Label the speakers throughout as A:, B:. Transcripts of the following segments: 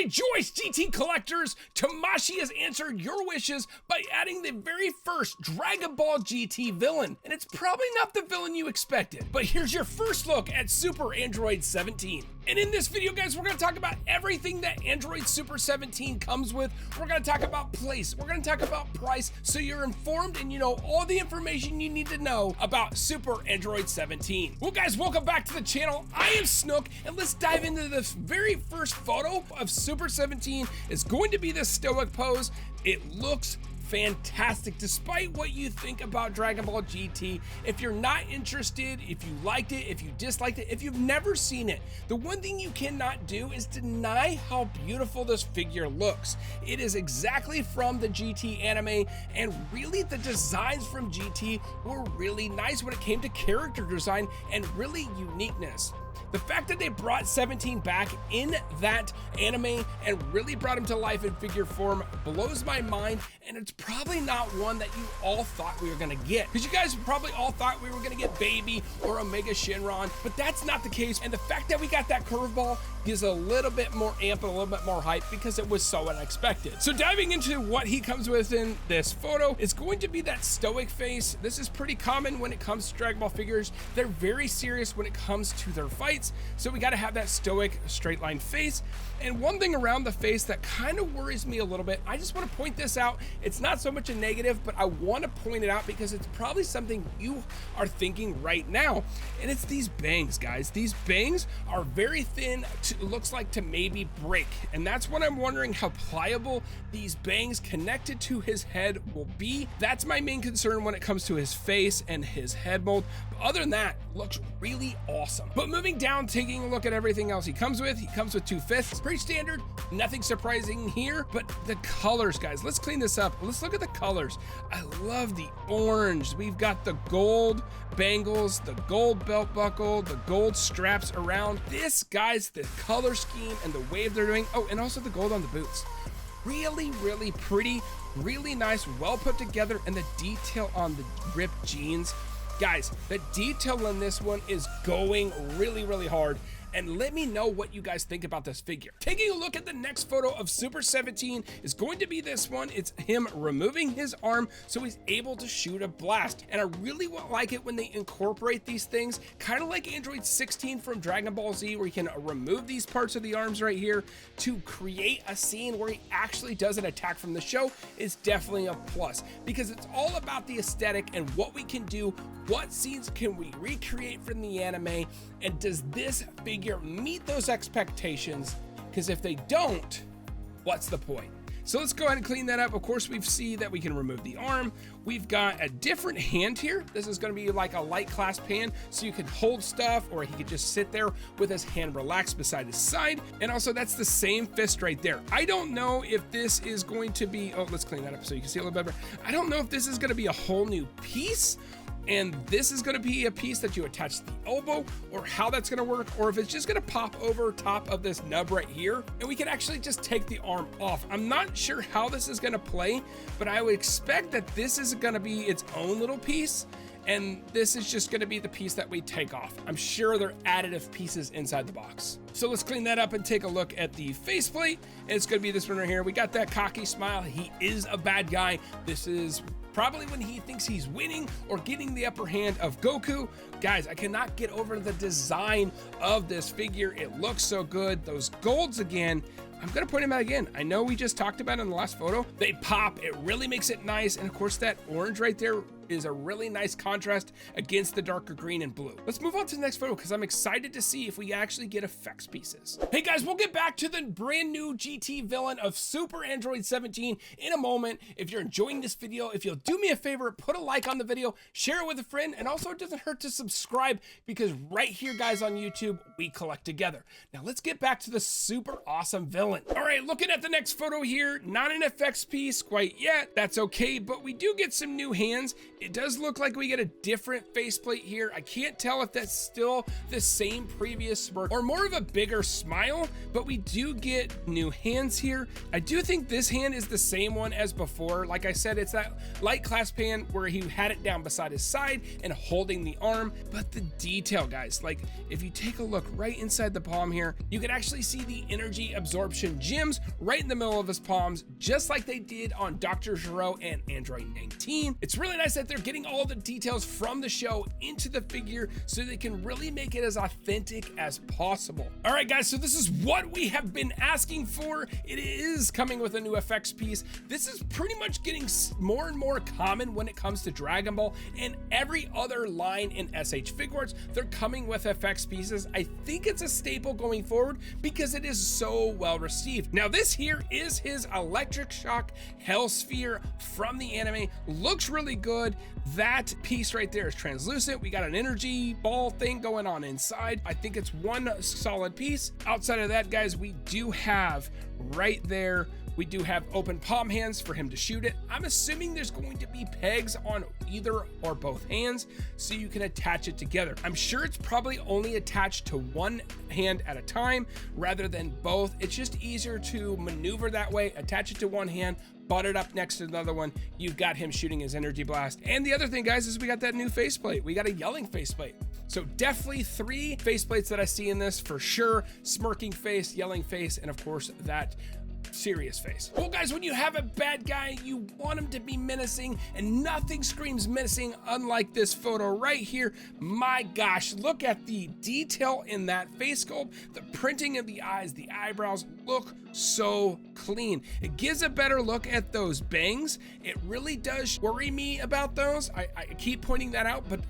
A: Rejoice, GT collectors! Tamashii has answered your wishes by adding the very first Dragon Ball GT villain, and it's probably not the villain you expected, but here's your first look at Super Android 17. And in this video, guys, we're gonna talk about everything that Android Super 17 comes with. We're gonna talk about place, we're gonna talk about price, so you're informed and you know all the information you need to know about Super Android 17. Well, guys, welcome back to the channel. I am Snook, and let's dive into this very first photo of Super 17. It's going to be this stoic pose. It looks fantastic despite what you think about Dragon Ball GT. If you're not interested, if you liked it, if you disliked it, if you've never seen it, the one thing you cannot do is deny how beautiful this figure looks. It is exactly from the GT anime, and really the designs from GT were really nice when it came to character design and really uniqueness. The fact that they brought 17 back in that anime and really brought him to life in figure form blows my mind, and it's probably not one that you all thought we were gonna get. Because you guys probably all thought we were gonna get Baby or Omega Shenron, but that's not the case, and the fact that we got that curveball gives a little bit more amp and a little bit more hype because it was so unexpected. So diving into what he comes with in this photo, is going to be that stoic face. This is pretty common when it comes to Dragon Ball figures. They're very serious when it comes to their fights, so we got to have that stoic straight line face. And one thing around the face that kind of worries me a little bit, I just want to point this out. It's not so much a negative, but I want to point it out because it's probably something you are thinking right now, and it's these bangs, guys. These bangs are very thin, looks like to maybe break, and that's when I'm wondering how pliable these bangs connected to his head will be. That's my main concern when it comes to his face and his head mold. But other than that, looks really awesome. But moving down, taking a look at everything else he comes with two fists. Pretty standard, nothing surprising here, but the colors, guys, let's clean this up. Let's look at the colors. I love the orange. We've got the gold bangles, the gold belt buckle, the gold straps around this, guys. The color scheme and the wave they're doing. Oh, and also the gold on the boots. Really, really pretty, really nice, well put together, and the detail on the ripped jeans. Guys, the detail in this one is going really, really hard. And let me know what you guys think about this figure. Taking a look at the next photo of Super 17 is going to be this one. It's him removing his arm so he's able to shoot a blast. And I really like it when they incorporate these things, kind of like Android 16 from Dragon Ball Z, where you can remove these parts of the arms right here to create a scene where he actually does an attack from the show. Is definitely a plus, because it's all about the aesthetic and what we can do, what scenes can we recreate from the anime, and does this figure meet those expectations? Because if they don't, what's the point? So let's go ahead and clean that up. Of course, we see that we can remove the arm. We've got a different hand here. This is going to be like a light clasp hand, so you can hold stuff, or he could just sit there with his hand relaxed beside his side. And also, that's the same fist right there. I don't know if this is going to be, oh, let's clean that up so you can see a little bit better. I don't know if this is going to be a whole new piece, and this is going to be a piece that you attach to the elbow, or how that's going to work, or if it's just going to pop over top of this nub right here and we can actually just take the arm off. I'm not sure how this is going to play, but I would expect that this is going to be its own little piece, and this is just going to be the piece that we take off. I'm sure they're additive pieces inside the box. So let's clean that up and take a look at the faceplate. It's going to be this one right here. We got that cocky smile. He is a bad guy. This is probably when he thinks he's winning or getting the upper hand of Goku. Guys, I cannot get over the design of this figure. It looks so good. Those golds again, I'm gonna point them out again. I know we just talked about it in the last photo. They pop, it really makes it nice. And of course that orange right there is a really nice contrast against the darker green and blue. Let's move on to the next photo because I'm excited to see if we actually get effects pieces. Hey guys, we'll get back to the brand new GT villain of Super Android 17 in a moment. If you're enjoying this video, if you'll do me a favor, put a like on the video, share it with a friend, and also it doesn't hurt to subscribe, because right here, guys, on YouTube, we collect together. Now let's get back to the super awesome villain. All right, looking at the next photo here, not an effects piece quite yet. That's okay, but we do get some new hands. It does look like we get a different faceplate here. I can't tell if that's still the same previous smirk or more of a bigger smile, but we do get new hands here. I do think this hand is the same one as before. Like I said, it's that light clasp hand where he had it down beside his side and holding the arm, but the detail, guys, like if you take a look right inside the palm here, you can actually see the energy absorption gems right in the middle of his palms, just like they did on Dr. Gero and Android 19. It's really nice that they're getting all the details from the show into the figure so they can really make it as authentic as possible. All right, guys, so this is what we have been asking for. It is coming with a new effects piece. This is pretty much getting more and more common when it comes to Dragon Ball and every other line in S.H. Figuarts. They're coming with effects pieces. I think it's a staple going forward because it is so well received. Now, this here is his electric shock hell sphere from the anime. Looks really good. That piece right there is translucent. We got an energy ball thing going on inside. I think it's one solid piece. Outside of that, guys, we do have right there, we do have open palm hands for him to shoot it. I'm assuming there's going to be pegs on either or both hands so you can attach it together. I'm sure it's probably only attached to one hand at a time rather than both. It's just easier to maneuver that way. Attach it to one hand, butt it up next to another one. You've got him shooting his energy blast. And the other thing, guys, is we got that new faceplate. We got a yelling faceplate. So definitely 3 faceplates that I see in this for sure. Smirking face, yelling face, and of course that serious face. Well, guys, when you have a bad guy, you want him to be menacing, and nothing screams menacing unlike this photo right here. My gosh, look at the detail in that face sculpt. The printing of the eyes, the eyebrows look so clean. It gives a better look at those bangs. It really does worry me about those. I keep pointing that out, but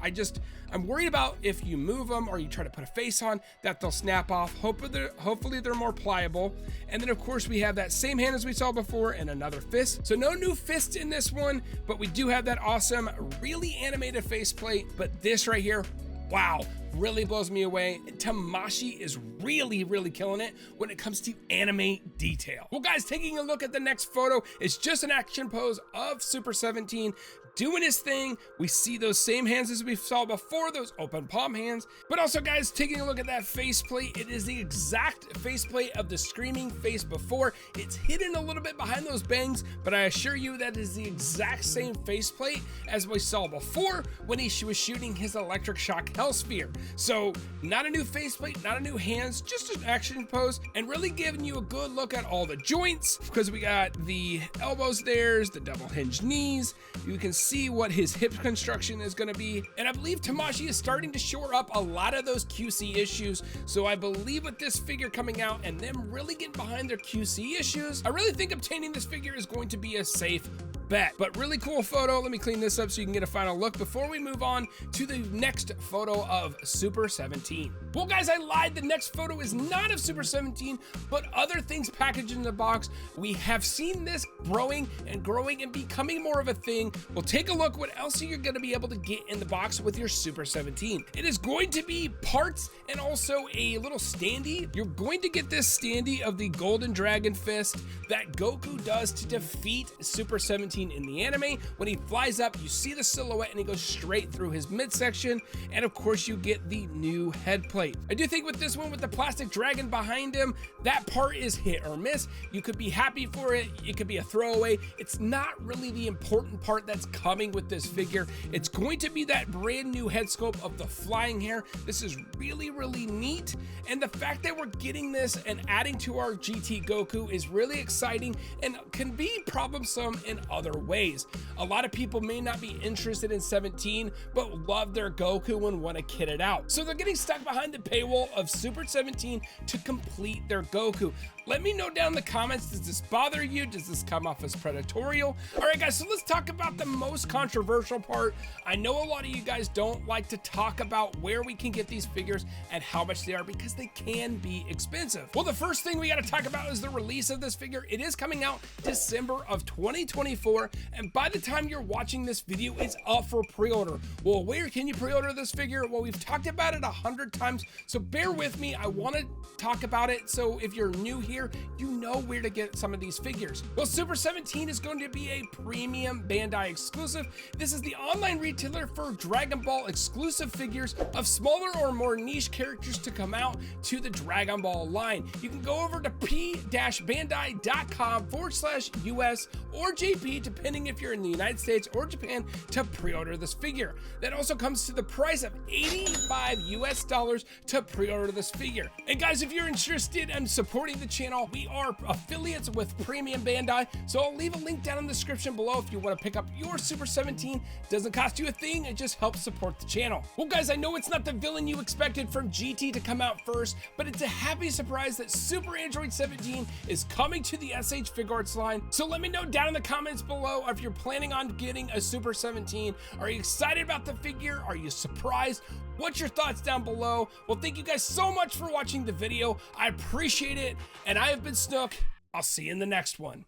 A: I'm worried about if you move them or you try to put a face on that they'll snap off. Hopefully they're more pliable. And then of course we have that same hand as we saw before and another fist. So no new fist in this one, but we do have that awesome, really animated faceplate. But this right here, wow, really blows me away. Tamashii is really killing it when it comes to anime detail. Well, guys, taking a look at the next photo, it's just an action pose of Super 17 doing his thing. We see those same hands as we saw before, those open palm hands. But also, guys, taking a look at that faceplate, it is the exact faceplate of the screaming face before. It's hidden a little bit behind those bangs, but I assure you that is the exact same faceplate as we saw before when he was shooting his electric shock hell sphere. So not a new faceplate, not a new hands, just an action pose, and really giving you a good look at all the joints, because we got the elbows there's the double hinged knees. You can see what his hip construction is going to be, and I believe Tamashii is starting to shore up a lot of those QC issues. So I believe with this figure coming out and them really getting behind their QC issues, I really think obtaining this figure is going to be a safe bet. But really cool photo. Let me clean this up so you can get a final look before we move on to the next photo of Super 17. Well, guys, I lied. The next photo is not of Super 17, but other things packaged in the box. We have seen this growing and becoming more of a thing. We'll take a look what else you're going to be able to get in the box with your Super 17. It is going to be parts and also a little standee. You're going to get this standee of the Golden Dragon Fist that Goku does to defeat Super 17 in the anime. When he flies up, you see the silhouette and he goes straight through his midsection, and of course you get the new head plate. I do think with this one, with the plastic dragon behind him, that part is hit or miss. You could be happy for it, it could be a throwaway. It's not really the important part that's coming with this figure. It's going to be that brand new head sculpt of the flying hair. This is really neat, and the fact that we're getting this and adding to our GT Goku is really exciting and can be troublesome in other ways. A lot of people may not be interested in 17 but love their Goku and want to kit it out, so they're getting stuck behind the paywall of Super 17 to complete their Goku. Let me know down in the comments, does this bother you? Does this come off as predatorial? All right, guys, so let's talk about the most controversial part. I know a lot of you guys don't like to talk about where we can get these figures and how much they are because they can be expensive. Well, the first thing we got to talk about is the release of this figure. It is coming out December of 2024, and by the time you're watching this video, it's up for pre-order. Well, where can you pre-order this figure? Well, we've talked about it 100 times, so bear with me. I want to talk about it, so if you're new here, here, you know where to get some of these figures. Well, Super 17 is going to be a premium Bandai exclusive. This is the online retailer for Dragon Ball exclusive figures of smaller or more niche characters to come out to the Dragon Ball line. You can go over to p-bandai.com/US or JP, depending if you're in the United States or Japan, to pre-order this figure. That also comes to the price of $85 to pre-order this figure. And guys, if you're interested in supporting the channel, we are affiliates with Premium Bandai, so I'll leave a link down in the description below if you want to pick up your Super 17. Doesn't cost you a thing, it just helps support the channel. Well guys, I know it's not the villain you expected from GT to come out first, but it's a happy surprise that Super Android 17 is coming to the S.H. Figuarts line. So let me know down in the comments below if you're planning on getting a Super 17. Are you excited about the figure? Are you surprised? What's your thoughts down below? Well, thank you guys so much for watching the video. I appreciate it, and I have been Snook. I'll see you in the next one.